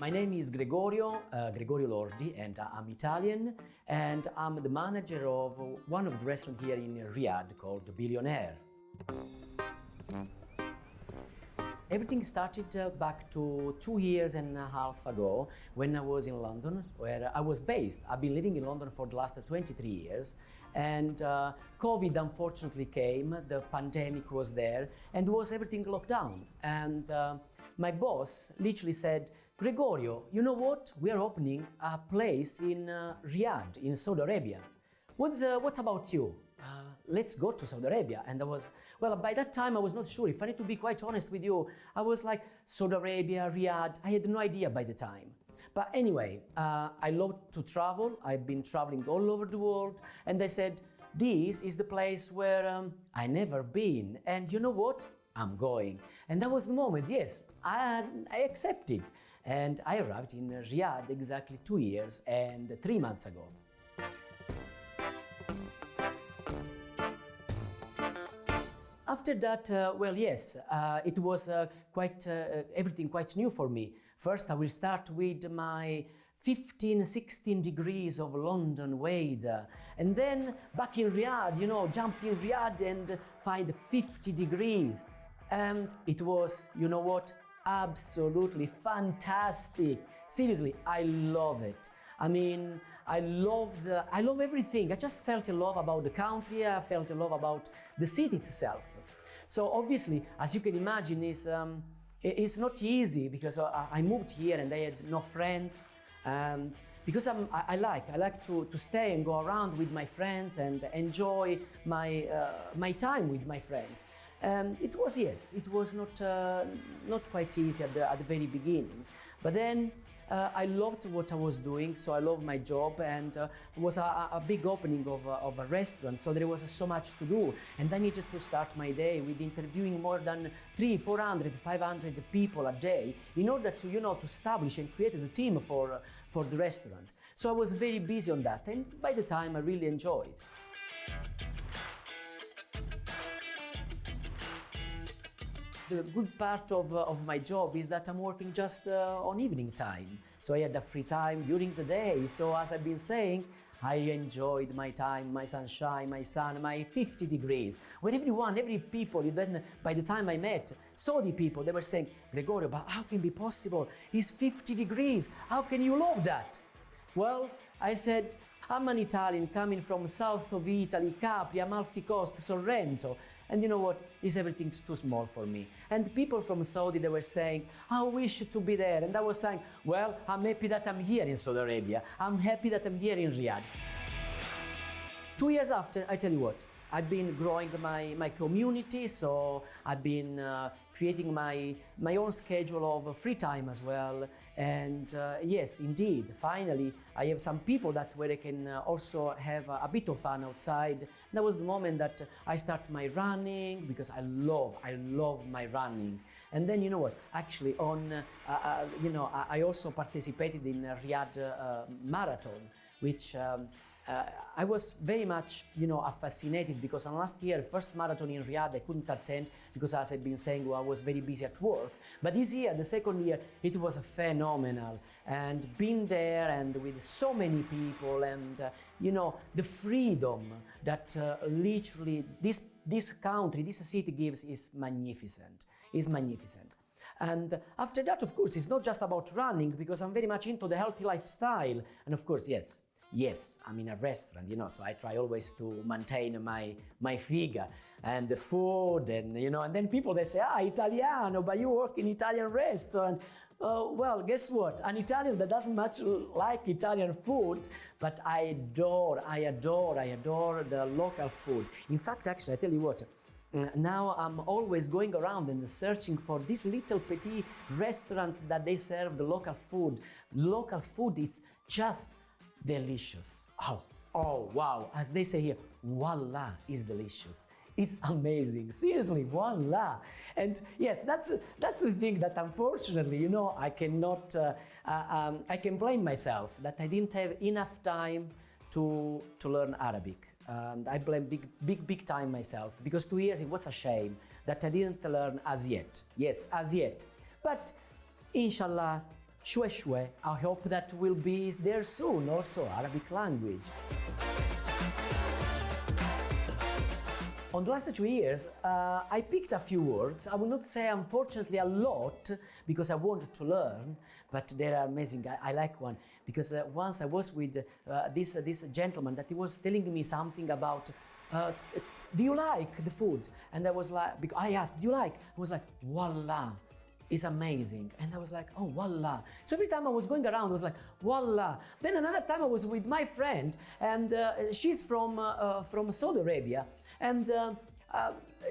My name is Gregorio Lordi, and I'm Italian, and I'm the manager of one of the restaurants here in Riyadh called Billionaire. Everything started back to 2.5 years ago when I was in London, where I was based. I've been living in London for the last 23 years, and COVID unfortunately came, the pandemic was there, and was everything locked down. And my boss literally said, Gregorio, you know what? We are opening a place in Riyadh, in Saudi Arabia. What about you? Let's go to Saudi Arabia. And by that time I was not sure. If I need to be quite honest with you, I was like, Saudi Arabia, Riyadh, I had no idea by the time. But anyway, I love to travel. I've been traveling all over the world. And they said, this is the place where I never been. And you know what? I'm going. And that was the moment, yes, I accepted. And I arrived in Riyadh exactly 2 years and 3 months ago. After that, it was everything quite new for me. First, I will start with my 16 degrees of London weather. And then back in Riyadh, jumped in Riyadh and find 50 degrees. And it was, you know what, absolutely fantastic. Seriously, I love it. I mean, I love everything. I just felt a love about the country. I felt a love about the city itself. So obviously, as you can imagine, it's not easy because I moved here and I had no friends. And because I like to stay and go around with my friends and enjoy my time with my friends. It was not quite easy at the very beginning, but then I loved what I was doing, so I loved my job, and it was a big opening of a restaurant, so there was so much to do, and I needed to start my day with interviewing more than 300, 400, 500 people a day in order to establish and create the team for the restaurant. So I was very busy on that, and by the time I really enjoyed. The good part of my job is that I'm working just on evening time. So I had the free time during the day. So as I've been saying, I enjoyed my time, my sunshine, my sun, my 50 degrees. When every people, then by the time I met Saudi people, they were saying, Gregorio, but how can it be possible? It's 50 degrees. How can you love that? Well, I said, I'm an Italian coming from south of Italy, Capri, Amalfi Coast, Sorrento. And you know what? Everything's too small for me. And people from Saudi, they were saying, I wish to be there. And I was saying, well, I'm happy that I'm here in Saudi Arabia. I'm happy that I'm here in Riyadh. 2 years after, I tell you what, I've been growing my community, so I've been creating my own schedule of free time as well. And yes, indeed, finally, I have some people where I can also have a bit of fun outside. That was the moment that I start my running, because I love my running. And then, you know what, actually I also participated in a Riyadh marathon, which I was very much, fascinated, because on last year, first marathon in Riyadh, I couldn't attend because, as I've been saying, I was very busy at work. But this year, the second year, it was phenomenal. And being there and with so many people and, the freedom that literally this country, this city gives is magnificent. And after that, of course, it's not just about running, because I'm very much into the healthy lifestyle. And of course, yes, I'm in a restaurant, so I try always to maintain my figure and the food, and and then people, they say, Italiano, but you work in Italian restaurant. Well, guess what? An Italian that doesn't much like Italian food, but I adore the local food. In fact, actually, I tell you what, now I'm always going around and searching for these little petit restaurants that they serve the local food. Local food, it's just delicious. Oh, wow. As they say here, voila is delicious. It's amazing. Seriously, voila. And yes, that's the thing that unfortunately, I cannot, I can blame myself that I didn't have enough time to learn Arabic. I blame big time myself, because 2 years, it was a shame that I didn't learn as yet. Yes, as yet. But inshallah, شوي شوي. I hope that will be there soon also, Arabic language. On the last 2 years, I picked a few words. I will not say, unfortunately, a lot because I wanted to learn, but they are amazing. I like one because once I was with this gentleman that he was telling me something about, do you like the food? And I was like, because I asked, do you like? I was like, wallah, it's amazing. And I was like, oh, wallah. So every time I was going around, I was like, wallah. Then another time I was with my friend, and she's from Saudi Arabia. And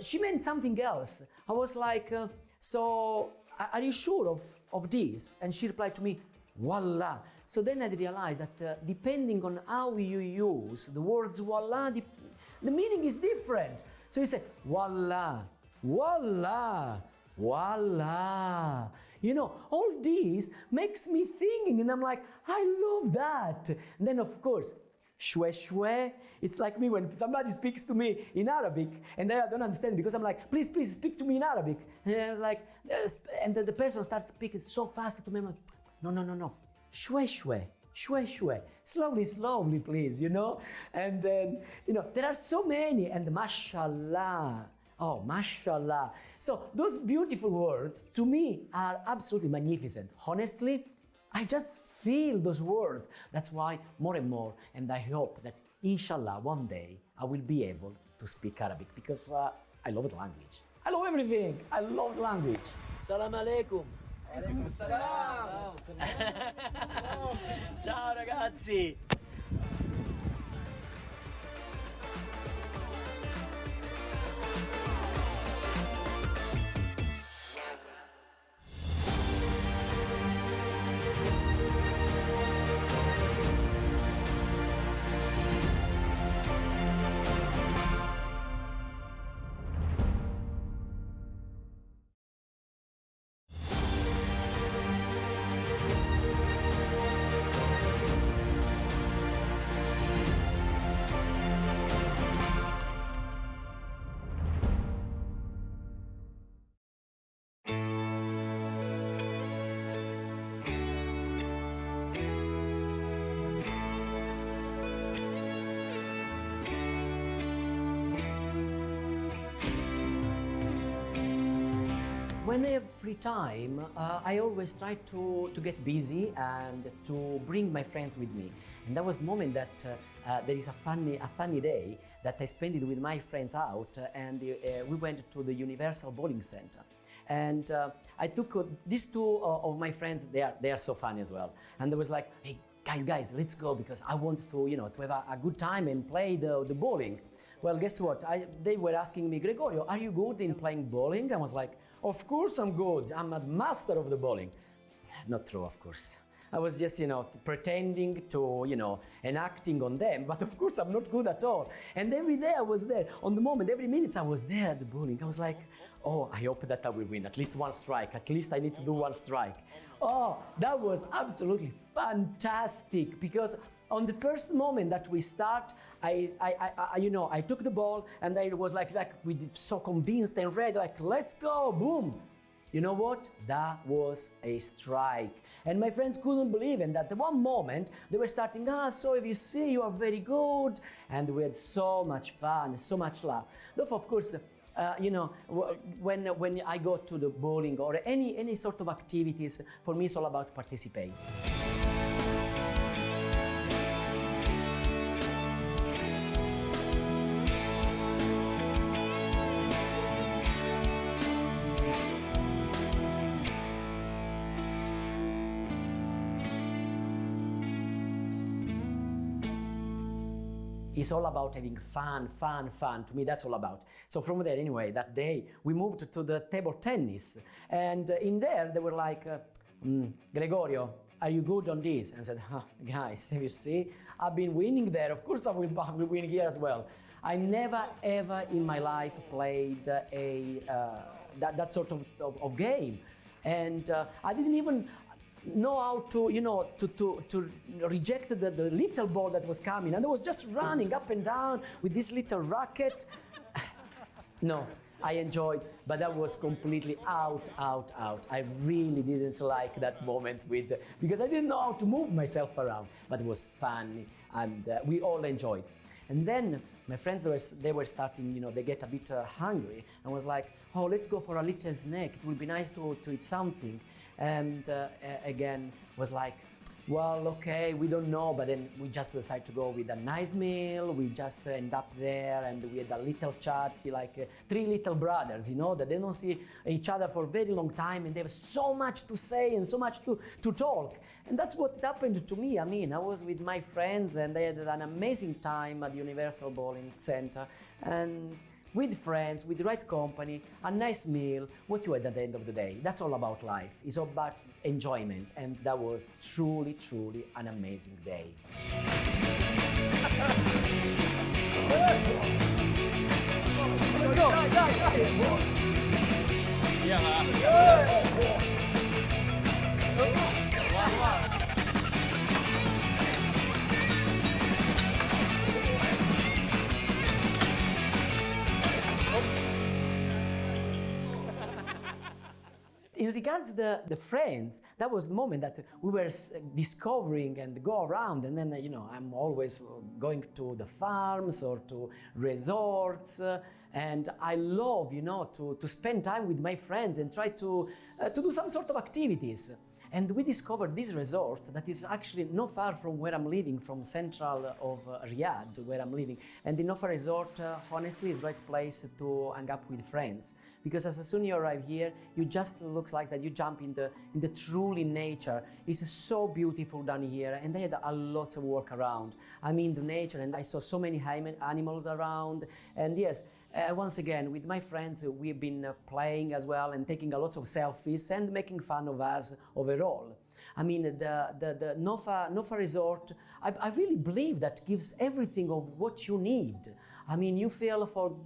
she meant something else. I was like, so are you sure of this? And she replied to me, wallah. So then I realized that depending on how you use the words wallah, the meaning is different. So you say, wallah, wallah, wallah. You know, all this makes me thinking, and I'm like, I love that. And then of course, shwe shwe. It's like me when somebody speaks to me in Arabic and I don't understand because I'm like, please speak to me in Arabic. And I was like, and the person starts speaking so fast to me. I'm like, no. Shwe shwe, shwe shwe. Slowly, please, you know. And then, you know, there are so many. And mashallah. Oh, mashallah. So those beautiful words to me are absolutely magnificent. Honestly, I just feel those words. That's why more and more, and I hope that inshallah one day I will be able to speak Arabic because I love the language. I love everything. I love the language. Salam alaikum. Alaikum salam. Ciao ragazzi. When I have free time, I always try to get busy and to bring my friends with me. And that was the moment that there is a funny day that I spent it with my friends out, and we went to the Universal Bowling Center. And I took these two of my friends. They are so funny as well. And they was like, hey guys, let's go because I want to to have a good time and play the bowling. Well, guess what? They were asking me, Gregorio, are you good in playing bowling? I was like, of course I'm good. I'm a master of the bowling. Not true, of course. I was just, pretending to, and acting on them. But of course I'm not good at all. And every day I was there. On the moment, every minute I was there at the bowling. I was like, oh, I hope that I will win. At least one strike. At least I need to do one strike. Oh, that was absolutely fantastic because on the first moment that we start, I took the ball and I was like we did so convinced and ready, like, let's go, boom. You know what? That was a strike. And my friends couldn't believe it. And at the one moment, they were starting, so if you see, you are very good. And we had so much fun, so much laugh. Though, of course, when I go to the bowling or any sort of activities, for me it's all about participate. It's all about having fun. To me, that's all about. So from there, anyway, that day, we moved to the table tennis. And in there, they were like, Gregorio, are you good on this? And I said, guys, you see, I've been winning there. Of course I will win here as well. I never, ever in my life played that sort of game. And I didn't even know how to reject the little ball that was coming, and I was just running up and down with this little racket. No, I enjoyed, but that was completely out. I really didn't like that moment because I didn't know how to move myself around, but it was fun and we all enjoyed. And then my friends, they were starting, they get a bit hungry and was like, oh, let's go for a little snack. It would be nice to eat something. And again, was like, well, okay, we don't know, but then we just decided to go with a nice meal. We just end up there and we had a little chat, like three little brothers, that they don't see each other for a very long time and they have so much to say and so much to talk. And that's what happened to me. I mean, I was with my friends and I had an amazing time at the Universal Bowling Center. And with friends, with the right company, a nice meal, what you had at the end of the day. That's all about life. It's all about enjoyment. And that was truly, truly an amazing day. Let's go. In regards the friends, that was the moment that we were discovering and go around, and then I'm always going to the farms or to resorts, and I love to spend time with my friends and try to do some sort of activities. And we discovered this resort that is actually not far from where I'm living, from central of Riyadh, where I'm living. And the Nofa Resort, honestly, is the right place to hang up with friends. Because as soon as you arrive here, you just looks like that you jump in the truly nature. It's so beautiful down here, and they had a lots of work around. I mean, the nature, and I saw so many animals around. And yes, once again, with my friends, we've been playing as well and taking a lot of selfies and making fun of us overall. I mean, the Nofa Resort, I really believe that gives everything of what you need. I mean, you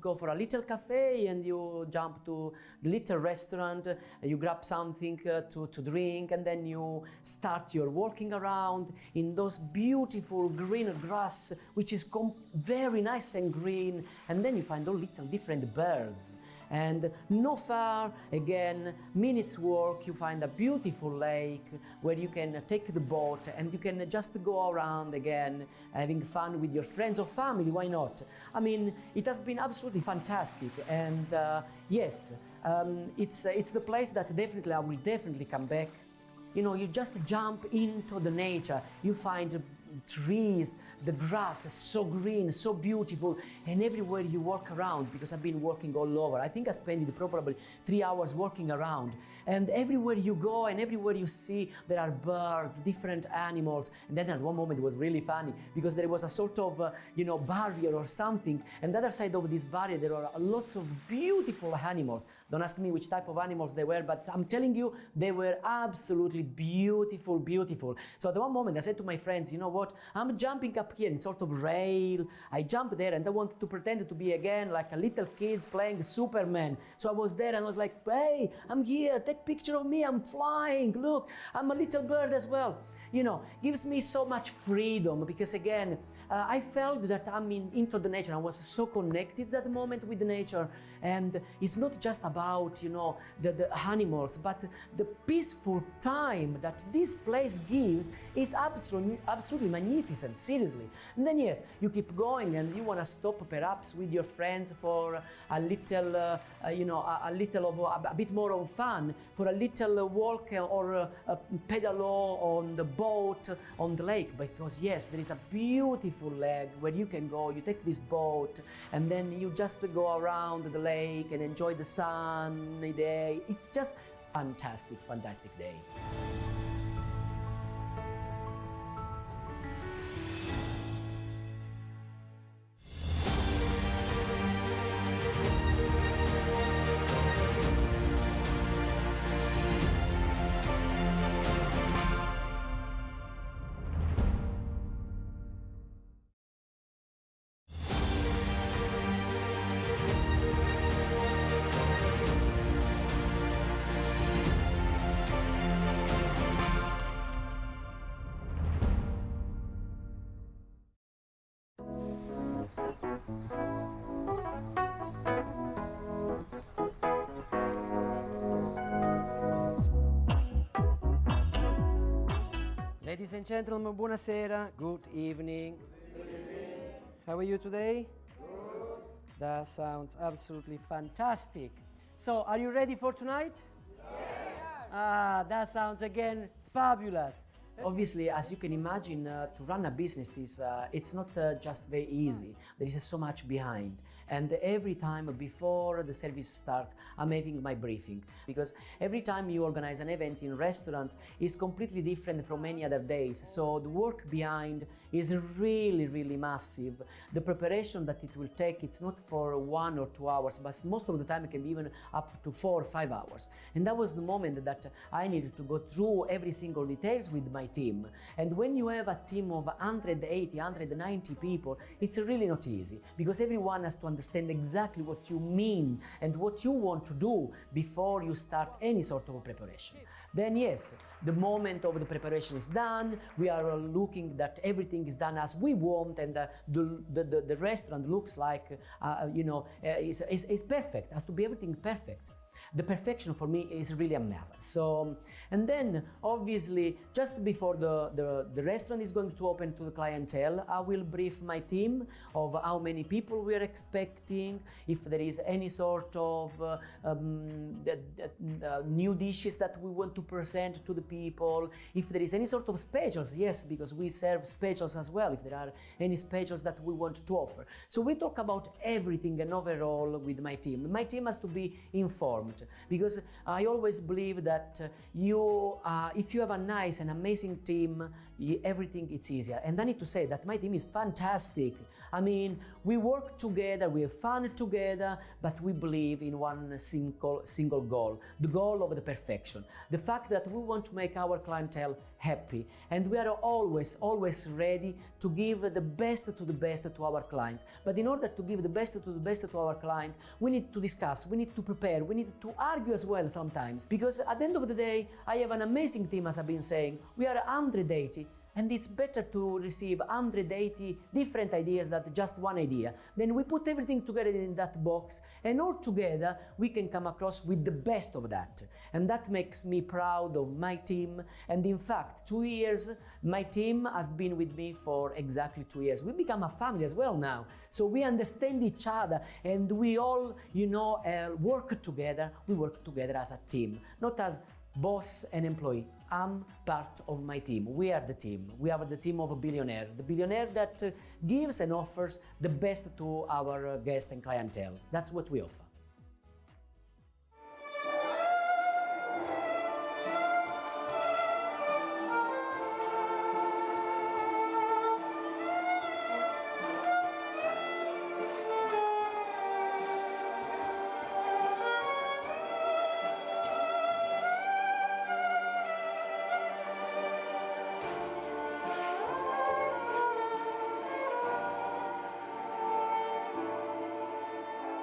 go for a little cafe and you jump to the little restaurant, you grab something to drink, and then you start your walking around in those beautiful green grass, which is very nice and green, and then you find all little different birds. And not far, again, minutes walk, you find a beautiful lake where you can take the boat and you can just go around again, having fun with your friends or family, why not? I mean, it has been absolutely fantastic. And yes, it's the place that I will definitely come back. You just jump into the nature, you find trees, the grass is so green, so beautiful, and everywhere you walk around, because I've been walking all over. I think I spent probably 3 hours walking around, and everywhere you go and everywhere you see, there are birds, different animals. And then at one moment it was really funny because there was a sort of barrier or something, and the other side of this barrier there are lots of beautiful animals. Don't ask me which type of animals they were, but I'm telling you, they were absolutely beautiful, beautiful. So at one moment I said to my friends, you know what, I'm jumping up here in sort of rail. I jumped there and I wanted to pretend to be again like a little kids playing Superman. So I was there and I was like, hey, I'm here, take picture of me, I'm flying, look, I'm a little bird as well. Gives me so much freedom because again, I felt that I'm into the nature. I was so connected at the moment with the nature, and it's not just about the animals, but the peaceful time that this place gives is absolutely magnificent. Seriously. And then yes, you keep going, and you want to stop perhaps with your friends for a little, a bit more of fun, for a little walk or a pedal on the boat on the lake, because yes, there is a beautiful lake where you can go, you take this boat and then you just go around the lake and enjoy the sunny day. It's just fantastic day. Ladies and gentlemen, buonasera. Good evening. How are you today? Good. That sounds absolutely fantastic. So, are you ready for tonight? Yes. That sounds again fabulous. Obviously, as you can imagine, to run a business it's not just very easy. There is so much behind. And every time before the service starts, I'm having my briefing. Because every time you organize an event in restaurants, it's completely different from any other days. So the work behind is really, really massive. The preparation that it will take, it's not for 1 or 2 hours, but most of the time it can be even up to 4 or 5 hours. And that was the moment that I needed to go through every single details with my team. And when you have a team of 180, 190 people, it's really not easy, because everyone has to understand exactly what you mean and what you want to do before you start any sort of preparation. Then yes, the moment of the preparation is done, we are looking that everything is done as we want, and the restaurant looks like, is perfect, has to be everything perfect. The perfection for me is really amazing. So, and then obviously just before the restaurant is going to open to the clientele, I will brief my team of how many people we are expecting, if there is any sort of new dishes that we want to present to the people, if there is any sort of specials, yes, because we serve specials as well, if there are any specials that we want to offer. So we talk about everything and overall with my team. My team has to be informed, because I always believe that if you have a nice and amazing team, everything is easier. And I need to say that my team is fantastic. I mean, we work together, we have fun together, but we believe in one single goal, the goal of the perfection. The fact that we want to make our clientele happy, and we are always ready to give the best to our clients. But in order to give the best to our clients, we need to discuss, we need to prepare, we need to argue as well sometimes, because at the end of the day, I have an amazing team, as I've been saying. We are 180. And it's better to receive 180 different ideas than just one idea. Then we put everything together in that box, and all together we can come across with the best of that. And that makes me proud of my team. And in fact, 2 years, my team has been with me for exactly 2 years. We become a family as well now. So we understand each other, and we all, work together. We work together as a team, not as boss and employee. I'm part of my team. We are the team. We are the team of a billionaire. The billionaire that gives and offers the best to our guests and clientele. That's what we offer.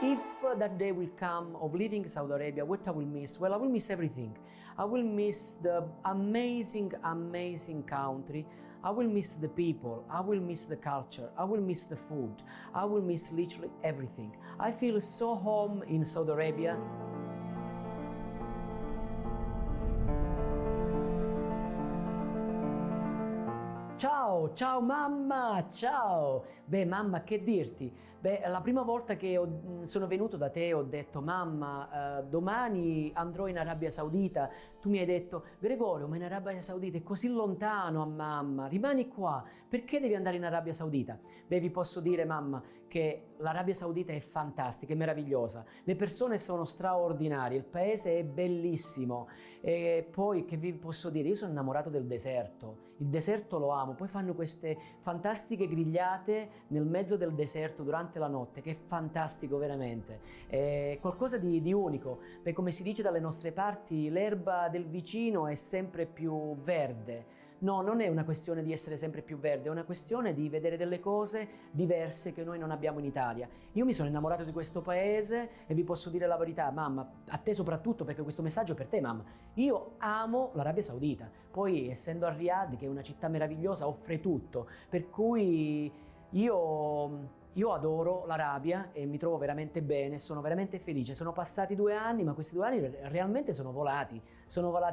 If that day will come of leaving Saudi Arabia, what I will miss? Well, I will miss everything. I will miss the amazing country. I will miss the people. I will miss the culture. I will miss the food. I will miss literally everything. I feel so home in Saudi Arabia. Ciao mamma, ciao! Beh mamma, che dirti? Beh, la prima volta che sono venuto da te ho detto mamma, domani andrò in Arabia Saudita. Tu mi hai detto Gregorio, ma in Arabia Saudita è così lontano a mamma, rimani qua, perché devi andare in Arabia Saudita? Beh, vi posso dire mamma che l'Arabia Saudita è fantastica, è meravigliosa, le persone sono straordinarie, il paese è bellissimo, e poi che vi posso dire, io sono innamorato del deserto, il deserto lo amo, poi fanno queste fantastiche grigliate nel mezzo del deserto durante la notte, che è fantastico veramente, è qualcosa di unico, perché come si dice dalle nostre parti, l'erba del vicino è sempre più verde. No, non è una questione di essere sempre più verde, è una questione di vedere delle cose diverse che noi non abbiamo in Italia. Io mi sono innamorato di questo paese e vi posso dire la verità, mamma, a te soprattutto, perché questo messaggio è per te, mamma. Io amo l'Arabia Saudita, poi essendo a Riyadh, che è una città meravigliosa, offre tutto, per cui io adoro l'Arabia e mi trovo veramente bene, sono veramente felice. Sono passati 2 anni, ma questi 2 anni realmente sono volati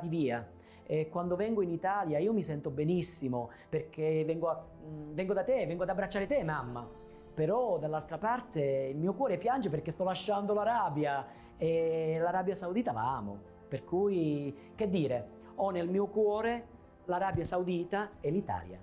via. e quando vengo in Italia io mi sento benissimo perché vengo da te, vengo ad abbracciare te, mamma. Però dall'altra parte il mio cuore piange perché sto lasciando l'Arabia e l'Arabia Saudita la amo. Per cui, che dire, ho nel mio cuore l'Arabia Saudita e l'Italia.